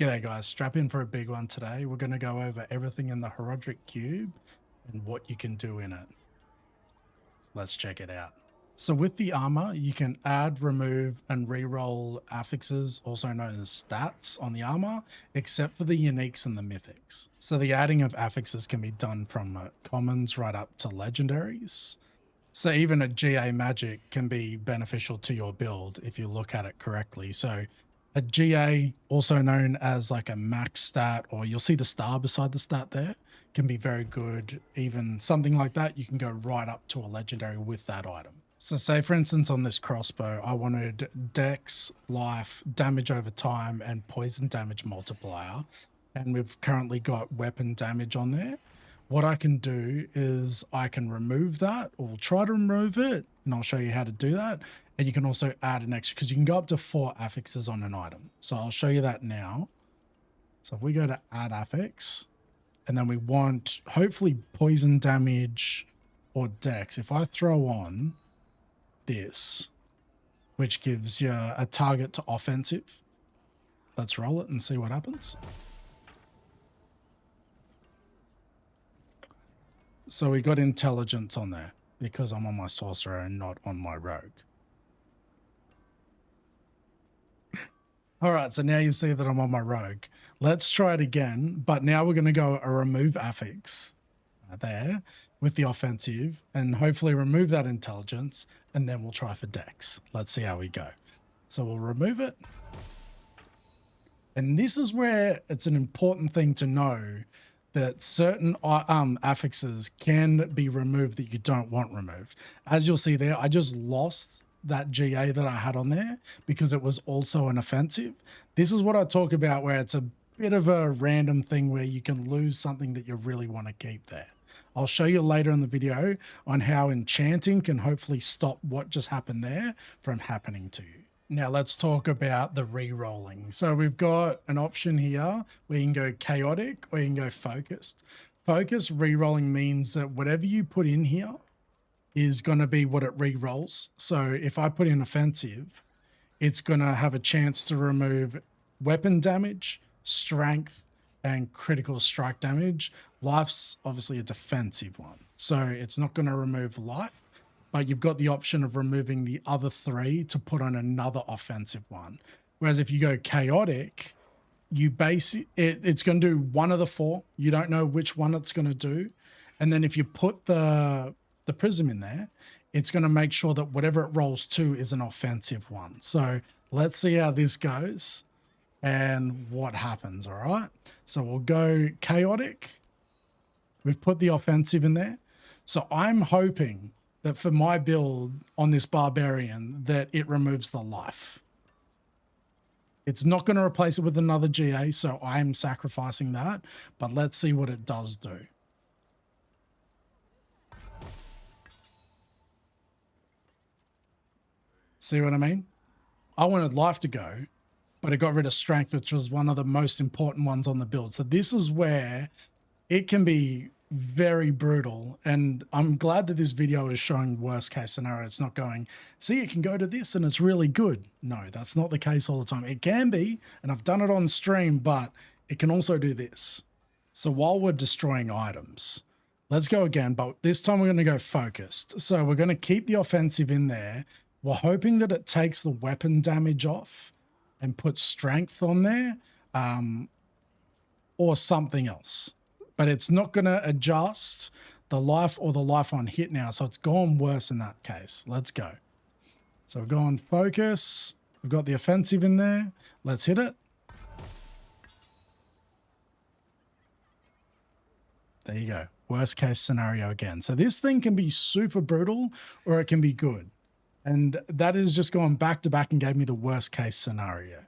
G'day guys, strap in for a big one today. We're going to go over everything in the Horadric Cube and what you can do in it. Let's check it out. So with the armor, you can add, remove, and reroll affixes, also known as stats, on the armor, except for the uniques and the mythics. So the adding of affixes can be done from commons right up to legendaries. So even a GA magic can be beneficial to your build if you look at it correctly. So a GA, also known as like a max stat, or you'll see the star beside the stat there, can be very good. Even something like that, you can go right up to a legendary with that item. So say for instance on this crossbow, I wanted dex, life, damage over time, and poison damage multiplier. And we've currently got weapon damage on there. What I can do is I can remove that, or try to remove it, and I'll show you how to do that. And you can also add an extra, because you can go up to 4 affixes on an item. So I'll show you that now. So if we go to add affix, and then we want hopefully poison damage or dex. If I throw on this, which gives you a target to offensive, let's roll it and see what happens. So we got intelligence on there because I'm on my sorcerer and not on my rogue. All right, so now you see that I'm on my rogue. Let's try it again, but now we're going to go a remove affix there with the offensive and hopefully remove that intelligence, and then we'll try for dex. Let's see how we go. So we'll remove it. And this is where it's an important thing to know, that certain affixes can be removed that you don't want removed. As you'll see there, I just lost that GA that I had on there because it was also an offensive. This is what I talk about, where it's a bit of a random thing where you can lose something that you really want to keep there. I'll show you later in the video on how enchanting can hopefully stop what just happened there from happening to you. Now let's talk about the re-rolling. So we've got an option here where you can go chaotic or you can go focused. Focused re-rolling means that whatever you put in here is going to be what it re-rolls. So if I put in offensive, it's going to have a chance to remove weapon damage, strength, and critical strike damage. Life's obviously a defensive one, so it's not going to remove life. But you've got the option of removing the other 3 to put on another offensive one. Whereas if you go chaotic, you it's going to do one of the 4. You don't know which one it's going to do. And then if you put the prism in there, it's going to make sure that whatever it rolls to is an offensive one. So let's see how this goes and what happens, all right? So we'll go chaotic. We've put the offensive in there. So I'm hoping that for my build on this barbarian, that it removes the life. It's not going to replace it with another GA, so I'm sacrificing that, but let's see what it does do. See what I mean? I wanted life to go, but it got rid of strength, which was one of the most important ones on the build. So this is where it can be very brutal, and I'm glad that this video is showing worst case scenario. It's not going, see, it can go to this and it's really good. No, that's not the case all the time. It can be, and I've done it on stream, but it can also do this. So while we're destroying items, let's go again, but this time we're going to go focused. So we're going to keep the offensive in there. We're hoping that it takes the weapon damage off and puts strength on there, or something else. But it's not going to adjust the life or the life on hit now. So it's gone worse in that case. Let's go. So we're going focus. We've got the offensive in there. Let's hit it. There you go. Worst case scenario again. So this thing can be super brutal or it can be good. And that is just going back to back and gave me the worst case scenario.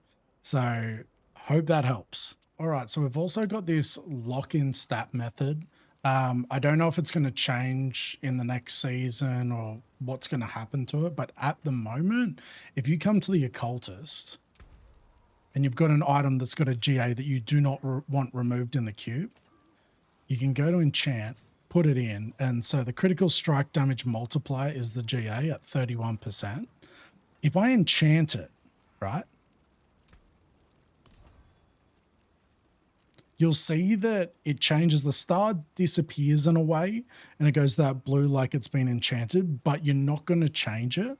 So hope that helps. All right, so we've also got this lock-in stat method. I don't know if it's going to change in the next season or what's going to happen to it, but at the moment, if you come to the occultist and you've got an item that's got a GA that you do not want removed in the cube, you can go to enchant, put it in, and so the critical strike damage multiplier is the GA at 31%. If I enchant it, right, you'll see that it changes. The star disappears in a way and it goes that blue like it's been enchanted, but you're not going to change it.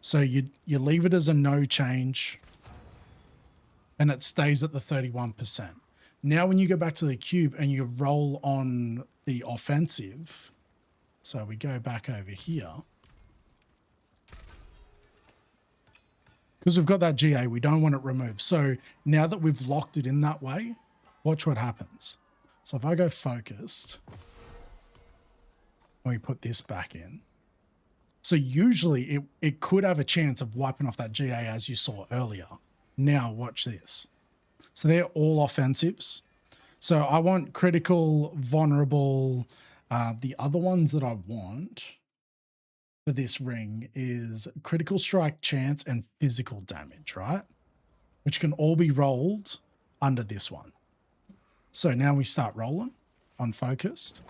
So you leave it as a no change and it stays at the 31%. Now, when you go back to the cube and you roll on the offensive, so we go back over here, because we've got that GA, we don't want it removed. So now that we've locked it in that way, watch what happens. So if I go focused, and we put this back in, so usually it could have a chance of wiping off that GA as you saw earlier. Now watch this. So they're all offensives. So I want critical, vulnerable. The other ones that I want for this ring is critical strike chance and physical damage, right? Which can all be rolled under this one. So now we start rolling on focused.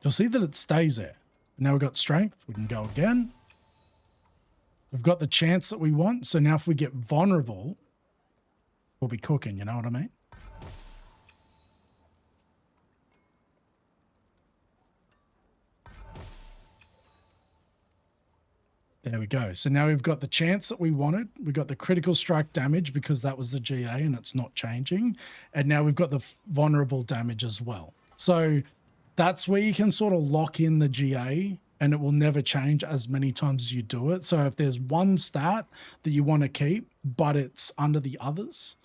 You'll see that it stays there. Now we've got strength. We can go again. We've got the chance that we want. So now if we get vulnerable, we'll be cooking, you know what I mean? There we go. So now we've got the chance that we wanted. We got the critical strike damage because that was the GA and it's not changing. And now we've got the vulnerable damage as well. So that's where you can sort of lock in the GA and it will never change as many times as you do it. So if there's one stat that you want to keep, but it's under the others,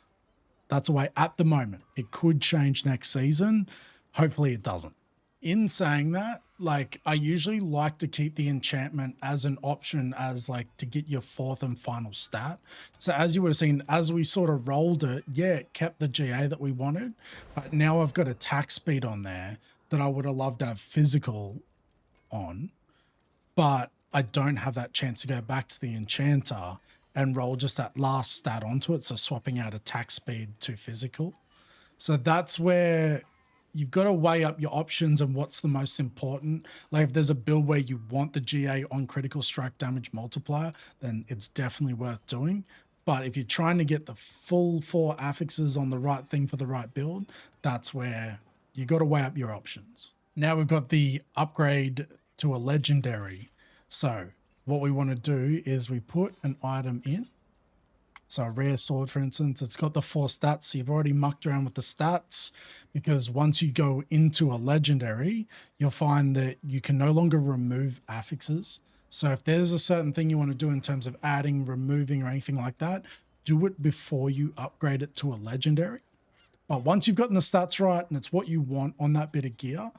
that's a way at the moment. It could change next season. Hopefully it doesn't. In saying that, like, I usually like to keep the enchantment as an option as like to get your fourth and final stat. So as you would have seen, as we sort of rolled it, yeah, it kept the GA that we wanted, but now I've got attack speed on there that I would have loved to have physical on, but I don't have that chance to go back to the enchanter and roll just that last stat onto it. So swapping out attack speed to physical. So that's where you've got to weigh up your options and what's the most important. Like if there's a build where you want the GA on critical strike damage multiplier, then it's definitely worth doing. But if you're trying to get the full 4 affixes on the right thing for the right build, that's where you got to weigh up your options. Now we've got the upgrade to a legendary. So what we want to do is we put an item in. So a rare sword, for instance, it's got the 4 stats. So you've already mucked around with the stats because once you go into a legendary, you'll find that you can no longer remove affixes. So if there's a certain thing you want to do in terms of adding, removing, or anything like that, do it before you upgrade it to a legendary. But once you've gotten the stats right and it's what you want on that bit of gear,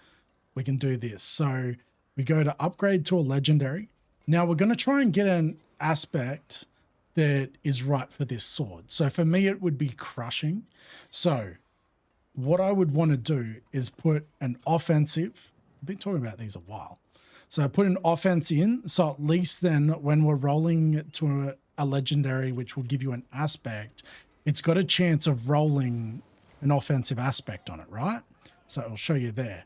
we can do this. So we go to upgrade to a legendary. Now we're going to try and get an aspect that is right for this sword. So for me, it would be crushing. So what I would want to do is put an offensive. I've been talking about these a while. So I put an offense in. So at least then when we're rolling to a legendary, which will give you an aspect, it's got a chance of rolling an offensive aspect on it, right? So I'll show you there.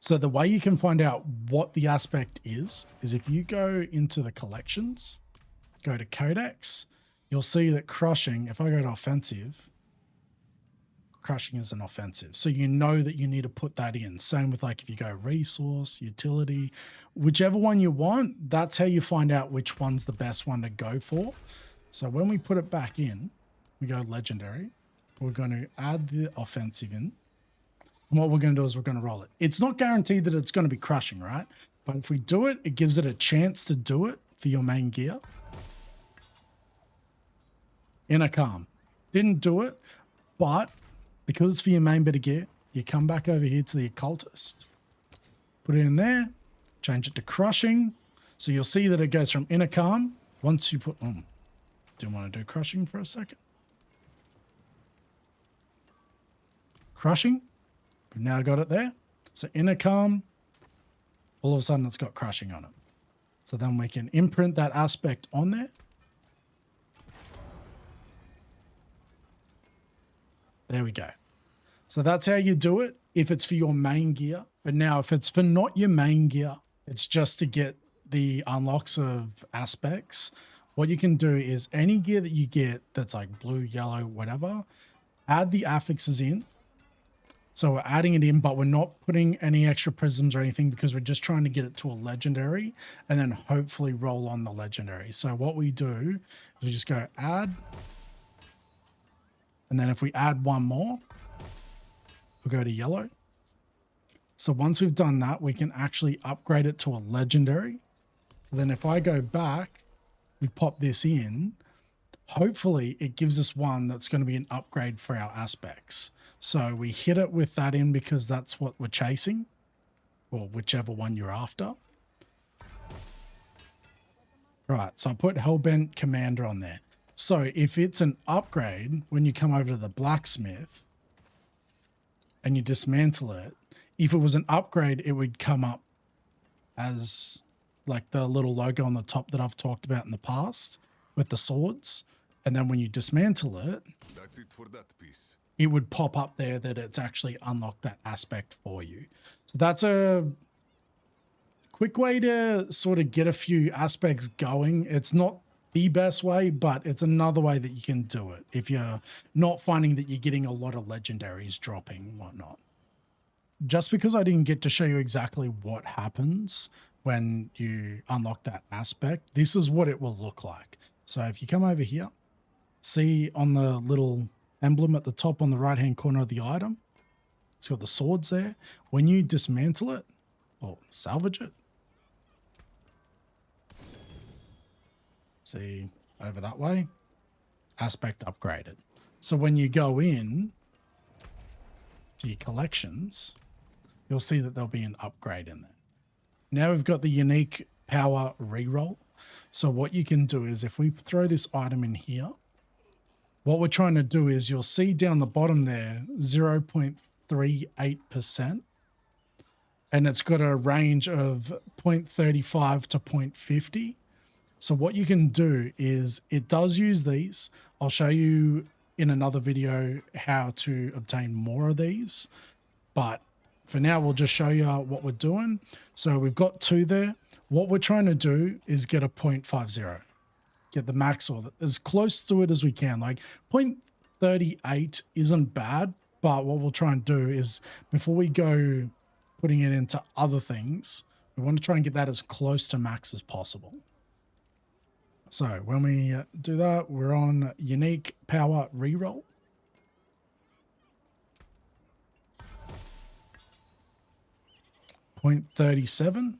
So the way you can find out what the aspect is if you go into the collections, go to codex, you'll see that crushing, if I go to offensive, crushing is an offensive. So you know that you need to put that in. Same with like if you go resource, utility, whichever one you want, that's how you find out which one's the best one to go for. So when we put it back in, we go legendary, we're going to add the offensive in. And what we're going to do is we're going to roll it. It's not guaranteed that it's going to be crushing, right? But if we do it, it gives it a chance to do it for your main gear. Inner Calm. Didn't do it, but because it's for your main bit of gear, you come back over here to the occultist. Put it in there, change it to crushing. So you'll see that it goes from Inner Calm. Once you put, didn't want to do crushing for a second. Crushing. We've now got it there. So Inner Calm, all of a sudden it's got crushing on it. So then we can imprint that aspect on there. There we go. So that's how you do it if it's for your main gear. But now if it's for not your main gear, it's just to get the unlocks of aspects. what you can do is any gear that you get that's like blue, yellow, whatever, add the affixes in. So we're adding it in, but we're not putting any extra prisms or anything because we're just trying to get it to a legendary and then hopefully roll on the legendary. So what we do is we just go add. And then if we add one more, we'll go to yellow. So once we've done that, we can actually upgrade it to a legendary. So then if I go back, we pop this in, hopefully it gives us one that's going to be an upgrade for our aspects. So we hit it with that in because that's what we're chasing, or whichever one you're after. Right, so I put Hellbent Commander on there. So if it's an upgrade, when you come over to the blacksmith and you dismantle it, if it was an upgrade, it would come up as like the little logo on the top that I've talked about in the past with the swords. And then when you dismantle it, that's it for that piece. It would pop up there that it's actually unlocked that aspect for you. So that's a quick way to sort of get a few aspects going. It's not the best way, but it's another way that you can do it if you're not finding that you're getting a lot of legendaries dropping and whatnot. Just because I didn't get to show you exactly what happens when you unlock that aspect, this is what it will look like. So if you come over here, see on the little emblem at the top on the right hand corner of the item, it's got the swords there. When you dismantle it or salvage it, see over that way, aspect upgraded. So when you go in to your collections, you'll see that there'll be an upgrade in there. Now we've got the unique power reroll. So what you can do is if we throw this item in here, what we're trying to do is you'll see down the bottom there, 0.38%. And it's got a range of 0.35 to 0.50. So what you can do is it does use these. I'll show you in another video how to obtain more of these. But for now, we'll just show you what we're doing. So we've got 2 there. What we're trying to do is get a 0.50. Get the max or as close to it as we can. Like 0.38 isn't bad, but what we'll try and do is before we go putting it into other things, we want to try and get that as close to max as possible. So when we do that, we're on unique power reroll. .37.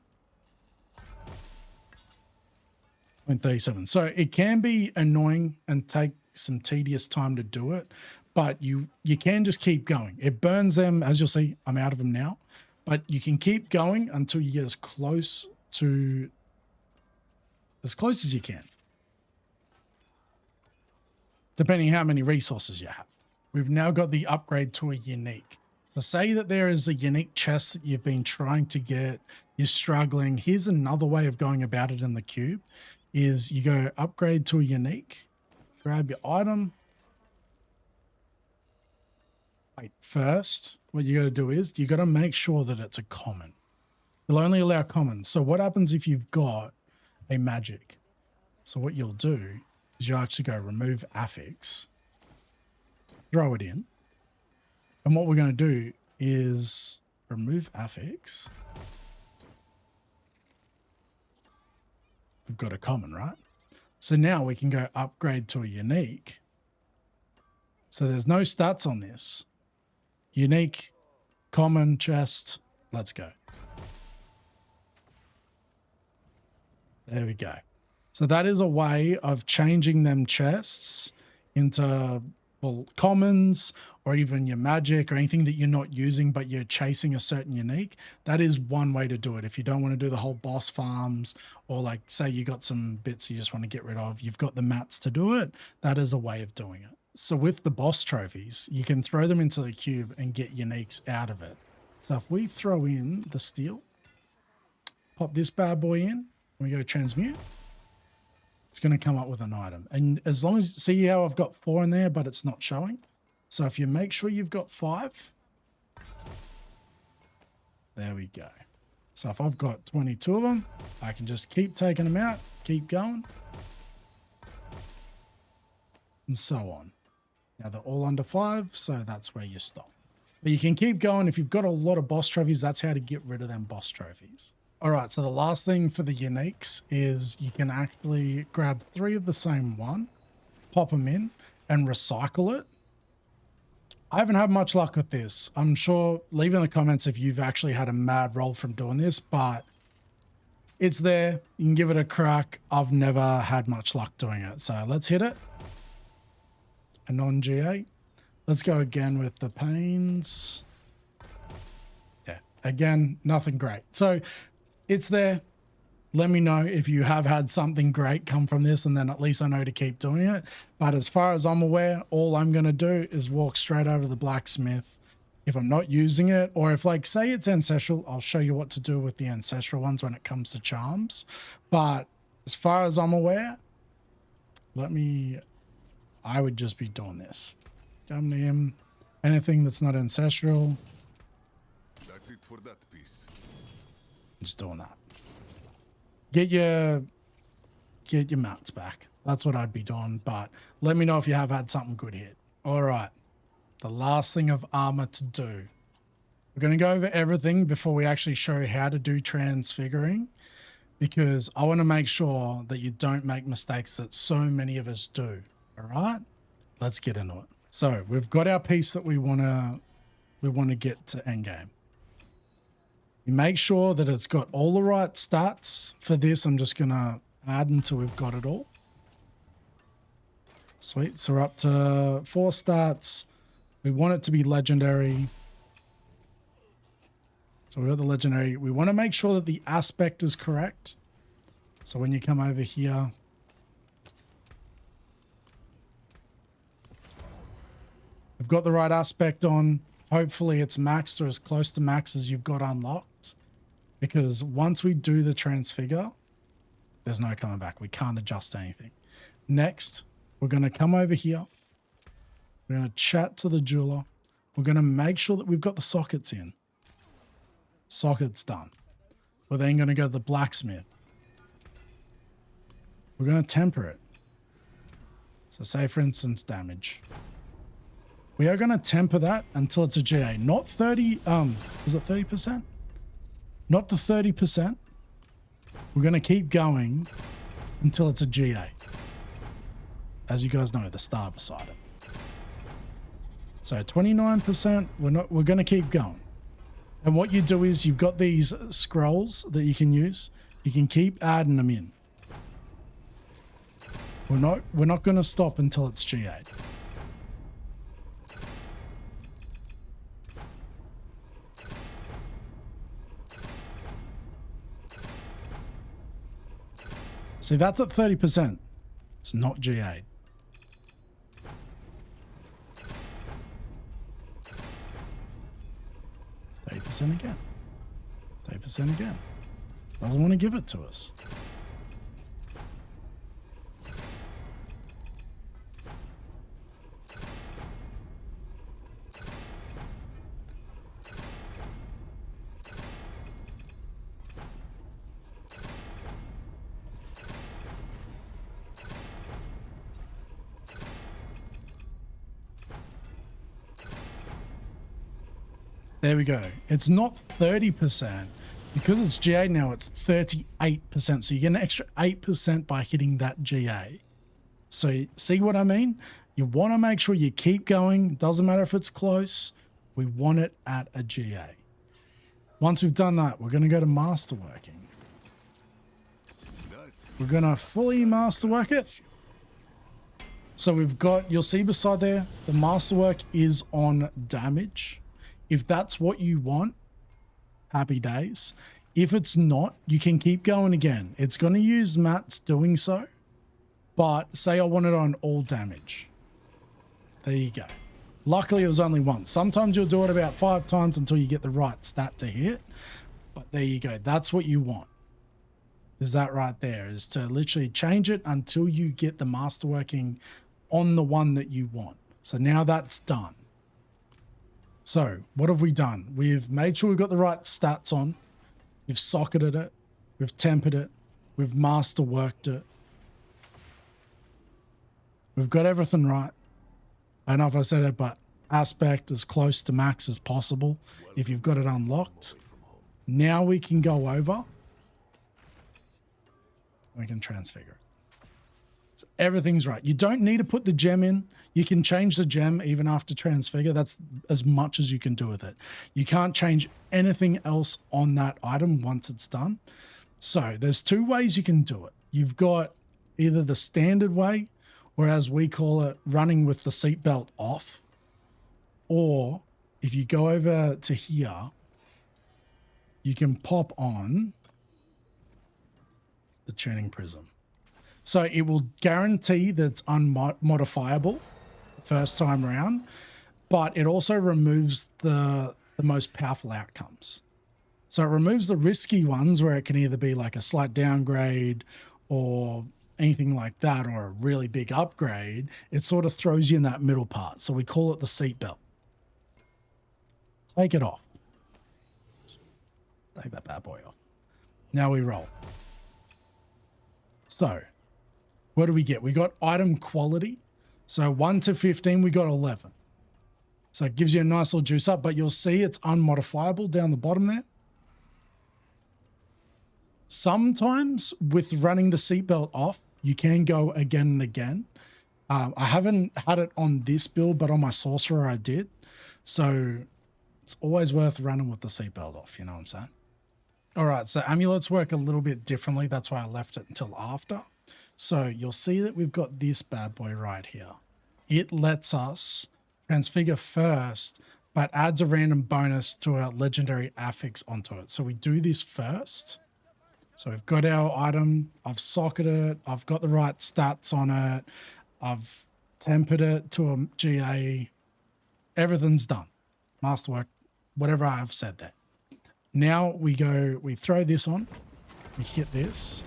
0.37. So it can be annoying and take some tedious time to do it, but you can just keep going. It burns them, as you'll see, I'm out of them now, but you can keep going until you get as close as you can, depending how many resources you have. We've now got the upgrade to a unique. So say that there is a unique chest that you've been trying to get, you're struggling. Here's another way of going about it in the cube is you go upgrade to a unique, grab your item. Wait, first, what you got to do is you got to make sure that it's a common. You'll only allow commons. So what happens if you've got a magic? So what you'll do is you actually go remove affix, throw it in. And what we're going to do is remove affix. We've got a common, right? So now we can go upgrade to a unique. So there's no stats on this. Unique, common, chest. Let's go. There we go. So that is a way of changing them chests into, well, commons or even your magic or anything that you're not using but you're chasing a certain unique. That is one way to do it. If you don't want to do the whole boss farms or like say you got some bits you just want to get rid of, you've got the mats to do it. That is a way of doing it. So with the boss trophies, you can throw them into the cube and get uniques out of it. So if we throw in the steel, pop this bad boy in, and we go transmute, it's going to come up with an item. And as long as, see how I've got 4 in there, but it's not showing. So if you make sure you've got 5, there we go. So if I've got 22 of them, I can just keep taking them out, keep going. and so on. Now they're all under 5, so that's where you stop. But you can keep going. If you've got a lot of boss trophies, that's how to get rid of them boss trophies. All right, so the last thing for the uniques is you can actually grab 3 of the same one, pop them in, and recycle it. I haven't had much luck with this. I'm sure, leave in the comments if you've actually had a mad roll from doing this, but it's there. You can give it a crack. I've never had much luck doing it. So let's hit it. A non-GA. Let's go again with the pains. Yeah, again, nothing great. So it's there. Let me know if you have had something great come from this, and then at least I know to keep doing it. But as far as I'm aware, all I'm going to do is walk straight over to the blacksmith. If I'm not using it, or if, like, say it's ancestral, I'll show you what to do with the ancestral ones when it comes to charms. But as far as I'm aware, I would just be doing this. Come to him. Anything that's not ancestral. That's it for that piece. Just doing that. Get your mats back. That's what I'd be doing. But let me know if you have had something good hit. All right. The last thing of armor to do. We're going to go over everything before we actually show you how to do transfiguring, because I want to make sure that you don't make mistakes that so many of us do. All right. Let's get into it. So we've got our piece that we want to get to endgame. You make sure that it's got all the right stats. For this, I'm just going to add until we've got it all. Sweet. So we're up to 4 stats. We want it to be legendary. So we've got the legendary. We want to make sure that the aspect is correct. So when you come over here, we've got the right aspect on. Hopefully it's maxed or as close to max as you've got unlocked. Because once we do the transfigure, there's no coming back. We can't adjust anything. Next, we're going to come over here. We're going to chat to the jeweler. We're going to make sure that we've got the sockets in. Sockets done. We're then going to go to the blacksmith. We're going to temper it. So say, for instance, damage. We are going to temper that until it's a GA. Not 30, was it 30%? Not the 30%. We're going to keep going until it's a GA. As you guys know, the star beside it. So 29%, we're going to keep going. And what you do is you've got these scrolls that you can use. You can keep adding them in. We're not going to stop until it's GA. See, that's at 30%. It's not GA. Again. 30% again. Doesn't want to give it to us. There we go. It's not 30%. Because it's GA now, it's 38%. So you get an extra 8% by hitting that GA. So see what I mean? You want to make sure you keep going. Doesn't matter if it's close. We want it at a GA. Once we've done that, we're going to go to masterworking. We're going to fully masterwork it. So we've got, you'll see beside there, the masterwork is on damage. If that's what you want, happy days. If it's not, you can keep going again. It's going to use mats doing so, but say I want it on all damage. There you go. Luckily, it was only once. Sometimes you'll do it about 5 times until you get the right stat to hit, but there you go. That's what you want. Is that right there, is to literally change it until you get the masterworking on the one that you want. So now that's done. So what have we done? We've made sure we've got the right stats on. We've socketed it. We've tempered it. We've masterworked it. We've got everything right. I don't know if I said it, but aspect as close to max as possible if you've got it unlocked. Now we can go over. We can transfigure it. So everything's right. You don't need to put the gem in. You can change the gem even after transfigure. That's as much as you can do with it. You can't change anything else on that item once it's done. So there's two ways you can do it. You've got either the standard way, or as we call it, running with the seatbelt off. Or if you go over to here, you can pop on the tuning prism. So it will guarantee that it's unmodifiable the first time around, but it also removes the most powerful outcomes. So it removes the risky ones where it can either be like a slight downgrade or anything like that, or a really big upgrade. It sort of throws you in that middle part. So we call it the seatbelt. Take it off. Take that bad boy off. Now we roll. So what do we get? We got item quality. So 1 to 15, we got 11. So it gives you a nice little juice up, but you'll see it's unmodifiable down the bottom there. Sometimes with running the seatbelt off, you can go again and again. I haven't had it on this build, but on my sorcerer I did. So it's always worth running with the seatbelt off, you know what I'm saying? All right, so amulets work a little bit differently. That's why I left it until after. So you'll see that we've got this bad boy right here. It lets us transfigure first, but adds a random bonus to our legendary affix onto it. So we do this first. So we've got our item, I've socketed it, I've got the right stats on it, I've tempered it to a GA, everything's done. Masterwork, whatever I've said there. Now we throw this on, we hit this.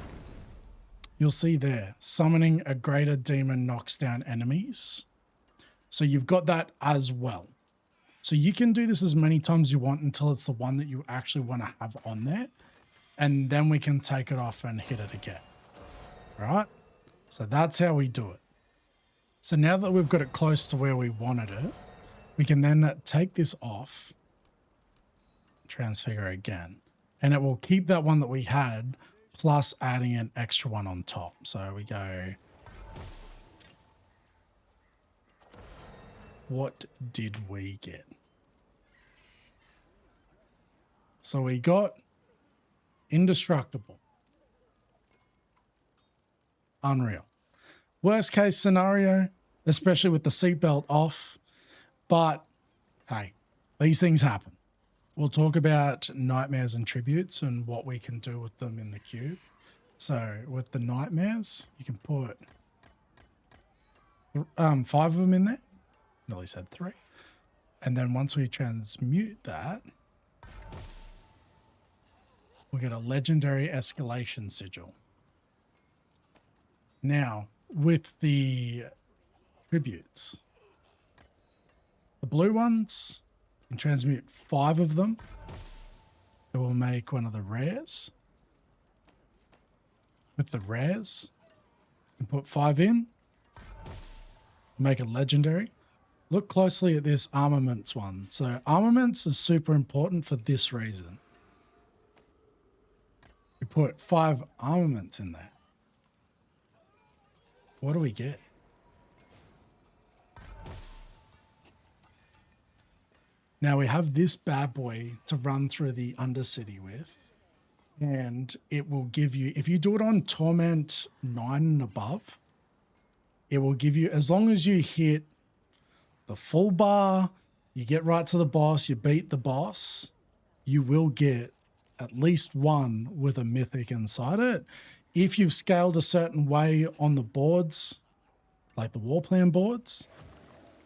You'll see there, summoning a greater demon knocks down enemies. So you've got that as well. So you can do this as many times as you want until it's the one that you actually want to have on there. And then we can take it off and hit it again. All right? So that's how we do it. So now that we've got it close to where we wanted it, we can then take this off, transfigure again, and it will keep that one that we had plus adding an extra one on top. So we go, what did we get? So we got indestructible. Unreal. Worst case scenario, especially with the seatbelt off, but hey, these things happen. We'll talk about nightmares and tributes and what we can do with them in the cube. So with the nightmares, you can put 5 of them in there. Nearly said 3. And then once we transmute that, we'll get a legendary escalation sigil. Now, with the tributes, the blue ones, you can transmute 5 of them. It will make one of the rares. With the rares, you can put 5 in, make a legendary. Look closely at this armaments one. So armaments is super important for this reason. We put 5 armaments in there. What do we get? Now we have this bad boy to run through the Undercity with, and it will give you, if you do it on Torment 9 and above, it will give you, as long as you hit the full bar, you get right to the boss, you beat the boss, you will get at least one with a mythic inside it. If you've scaled a certain way on the boards, like the war plan boards,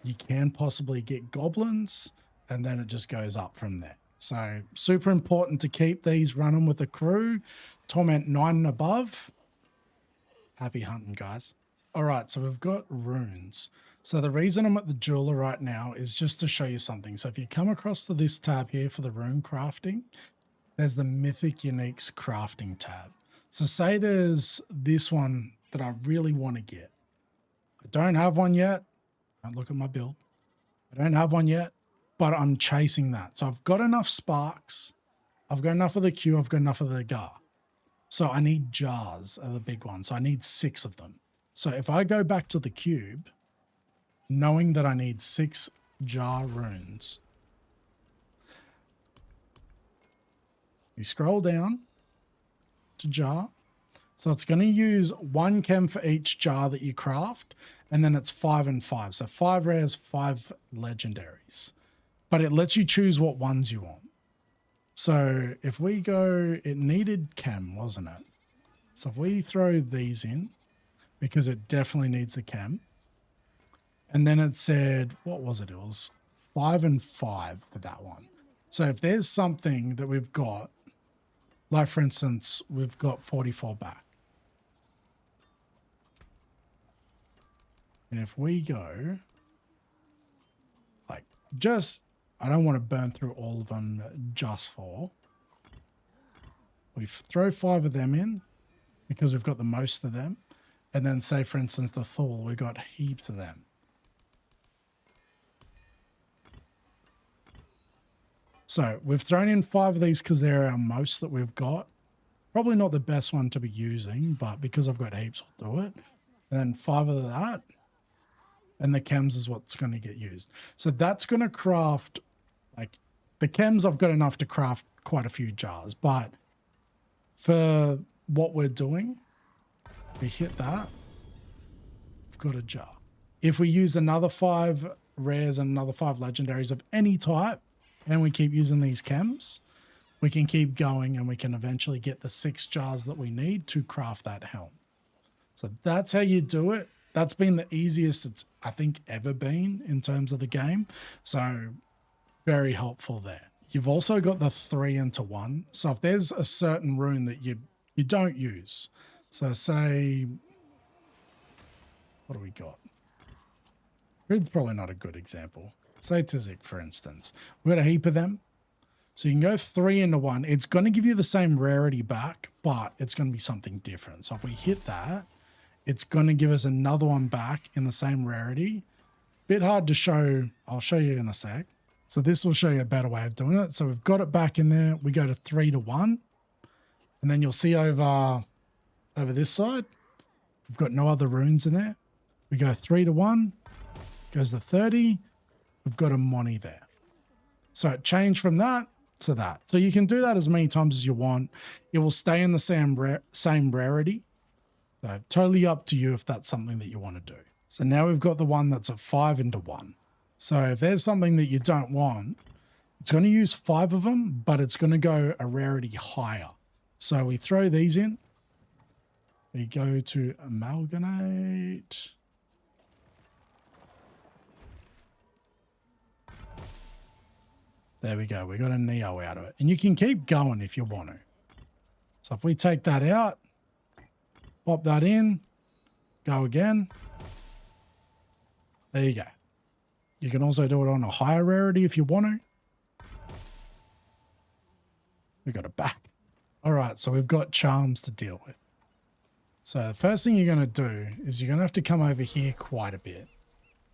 you can possibly get goblins, and then it just goes up from there. So super important to keep these running with the crew. Torment 9 and above. Happy hunting, guys. All right, so we've got runes. So the reason I'm at the jeweler right now is just to show you something. So if you come across to this tab here for the rune crafting, there's the Mythic Uniques crafting tab. So say there's this one that I really want to get. I I don't have one yet. Don't look at my build. I don't have one yet, but I'm chasing that. So I've got enough sparks. I've got enough of the Q. I've got enough of the Gar. So I need jars are the big one. So I need 6 of them. So if I go back to the cube, knowing that I need 6 jar runes, you scroll down to jar. So it's going to use 1 chem for each jar that you craft, and then it's 5 and 5. So 5 rares, 5 legendaries. But it lets you choose what ones you want. So if we go, it needed chem, wasn't it? So if we throw these in, because it definitely needs the chem. And then it said, what was it? It was 5 and 5 for that one. So if there's something that we've got, like for instance, we've got 44 back. And if we go, like, just, I don't want to burn through all of them just for. We throw 5 of them in because we've got the most of them. And then say, for instance, the Thule, we've got heaps of them. So we've thrown in 5 of these because they're our most that we've got. Probably not the best one to be using, but because I've got heaps, I'll do it. And then 5 of that. And the chems is what's going to get used. So that's going to craft, like, the chems I've got enough to craft quite a few jars. But for what we're doing, we hit that, we've got a jar. If we use another 5 rares and another 5 legendaries of any type, and we keep using these chems, we can keep going and we can eventually get the 6 jars that we need to craft that helm. So that's how you do it. That's been the easiest it's, I think, ever been in terms of the game. So very helpful there. You've also got the 3 into 1. So if there's a certain rune that you don't use, so say, what do we got? Grid's probably not a good example. Say Tizik, for instance. We've got a heap of them. So you can go 3 into 1. It's going to give you the same rarity back, but it's going to be something different. So if we hit that, it's going to give us another one back in the same rarity. Bit hard to show. I'll show you in a sec. So this will show you a better way of doing it. So we've got it back in there. We go to 3 to 1. And then you'll see over this side, we've got no other runes in there. We go 3 to 1. Goes to 30. We've got a Moni there. So it changed from that to that. So you can do that as many times as you want. It will stay in the same rarity. So totally up to you if that's something that you want to do. So now we've got the one that's a 5 into 1. So if there's something that you don't want, it's going to use 5 of them, but it's going to go a rarity higher. So we throw these in. We go to amalgamate. There we go. We got a Neo out of it. And you can keep going if you want to. So if we take that out, pop that in, go again. There you go. You can also do it on a higher rarity if you want to. We got it back. All right, so we've got charms to deal with. So the first thing you're going to do is you're going to have to come over here quite a bit.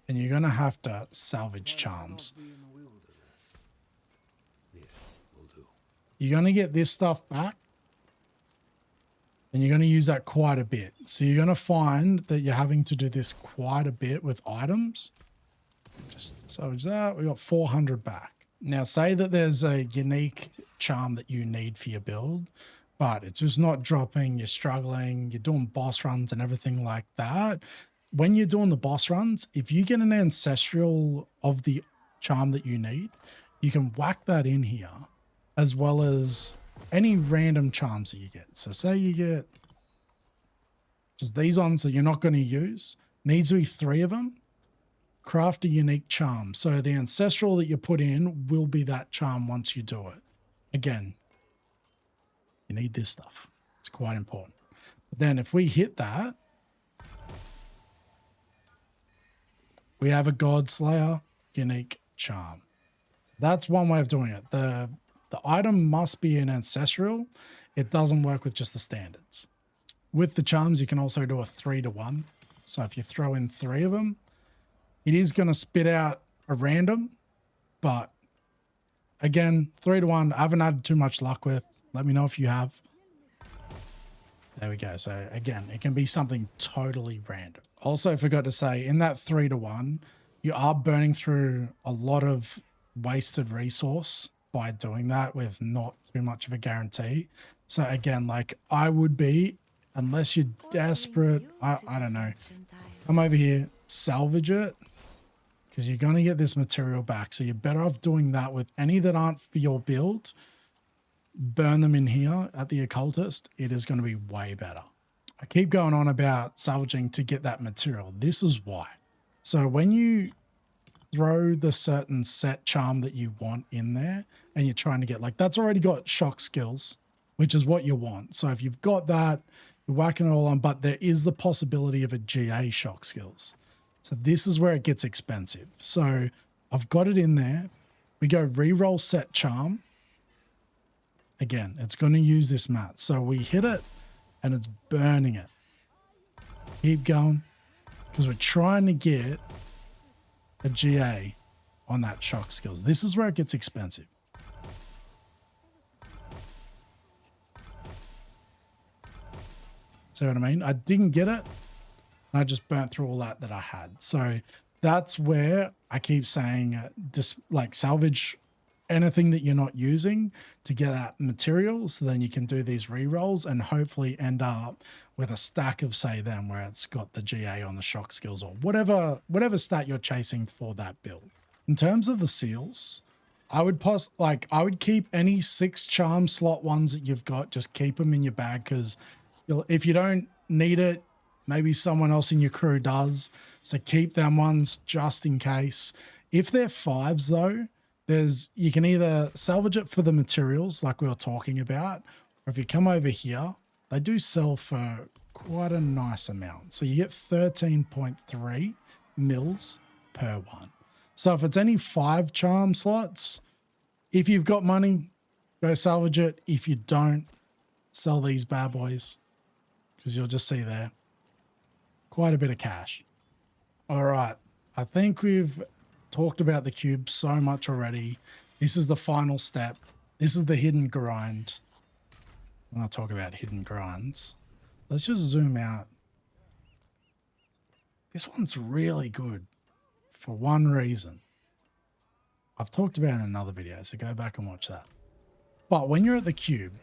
And you're going to have to salvage charms. You're going to get this stuff back. And you're going to use that quite a bit. So you're going to find that you're having to do this quite a bit with items. Just salvage that. We got 400 back. Now say that there's a unique charm that you need for your build, but it's just not dropping. You're struggling. You're doing boss runs and everything like that. When you're doing the boss runs, if you get an ancestral of the charm that you need, you can whack that in here, as well as any random charms that you get. So say you get just these ones that you're not going to use, needs to be 3 of them, craft a unique charm. So the ancestral that you put in will be that charm once you do it. Again, you need this stuff. It's quite important. But then if we hit that, we have a God Slayer unique charm. So that's one way of doing it. The item must be an ancestral. It doesn't work with just the standards. With the charms, you can also do a 3 to 1. So if you throw in 3 of them, it is going to spit out a random, but again, 3 to 1, I haven't had too much luck with. Let me know if you have. There we go. So again, it can be something totally random. Also, I forgot to say, in that 3 to 1, you are burning through a lot of wasted resource by doing that with not too much of a guarantee. So again, like I would be, unless you're desperate, I don't know, come over here, salvage it, because you're going to get this material back. So you're better off doing that with any that aren't for your build. Burn them in here at the occultist. It is going to be way better. I keep going on about salvaging to get that material. This is why. So when you throw the certain set charm that you want in there and you're trying to get, like, that's already got shock skills, which is what you want. So if you've got that, you're whacking it all on, but there is the possibility of a GA shock skills. So this is where it gets expensive. So I've got it in there. We go reroll set charm. Again, it's going to use this mat. So we hit it and it's burning it. Keep going because we're trying to get a GA on that shock skills. This is where it gets expensive. See what I mean? I didn't get it. I just burnt through all that I had. So that's where I keep saying just like salvage anything that you're not using to get that material, so then you can do these rerolls and hopefully end up with a stack of, say, them where it's got the GA on the shock skills or whatever stat you're chasing for that build. In terms of the seals, I would keep any 6 charm slot ones that you've got, just keep them in your bag, because if you don't need it, maybe someone else in your crew does. So keep them ones just in case. If they're 5s though, you can either salvage it for the materials like we were talking about, or if you come over here, they do sell for quite a nice amount. So you get 13.3 mils per one. So if it's any 5 charm slots, if you've got money, go salvage it. If you don't, sell these bad boys, because you'll just see there quite a bit of cash. All right, I think we've talked about the cube so much already. This is the final step. This is the hidden grind. When I talk about hidden grinds, let's just zoom out. This one's really good for one reason. I've talked about it in another video, so go back and watch that. But when you're at the cube,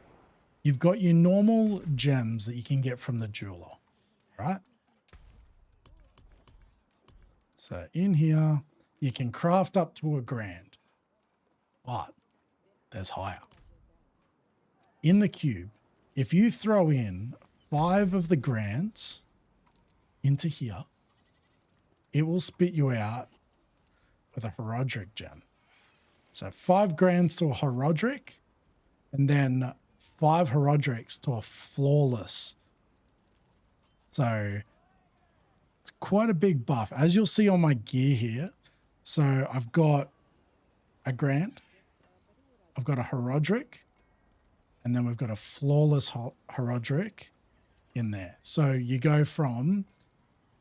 you've got your normal gems that you can get from the jeweler, right? So in here, you can craft up to $1,000, but there's higher. In the cube, if you throw in 5 of the grants into here, it will spit you out with a Horadric gem. So 5 grands to a Horadric, and then 5 Horadrics to a flawless. So it's quite a big buff. As you'll see on my gear here, so I've got a Grant, I've got a Horadric, and then we've got a flawless Horadric in there. So you go from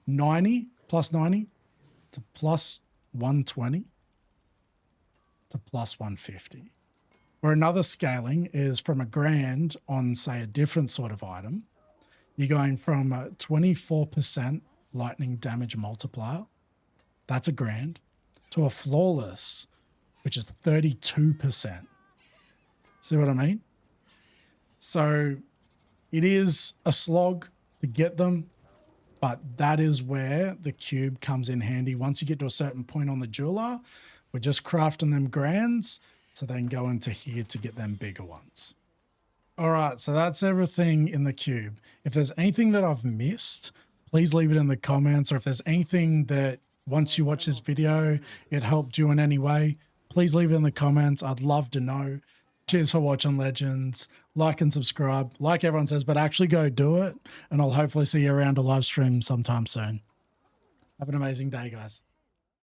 90, plus 90, to plus 120, to plus 150. Or another scaling is from a grand on, say, a different sort of item. You're going from 24% lightning damage multiplier, that's a grand, to a flawless, which is 32%. See what I mean? So it is a slog to get them, but that is where the cube comes in handy. Once you get to a certain point on the jeweler, we're just crafting them grands to then go into here to get them bigger ones. All right, so that's everything in the cube. If there's anything that I've missed, please leave it in the comments, or if there's anything that once you watch this video, it helped you in any way, please leave it in the comments. I'd love to know. Cheers for watching, legends. Like and subscribe, like everyone says, but actually go do it. And I'll hopefully see you around a live stream sometime soon. Have an amazing day, guys.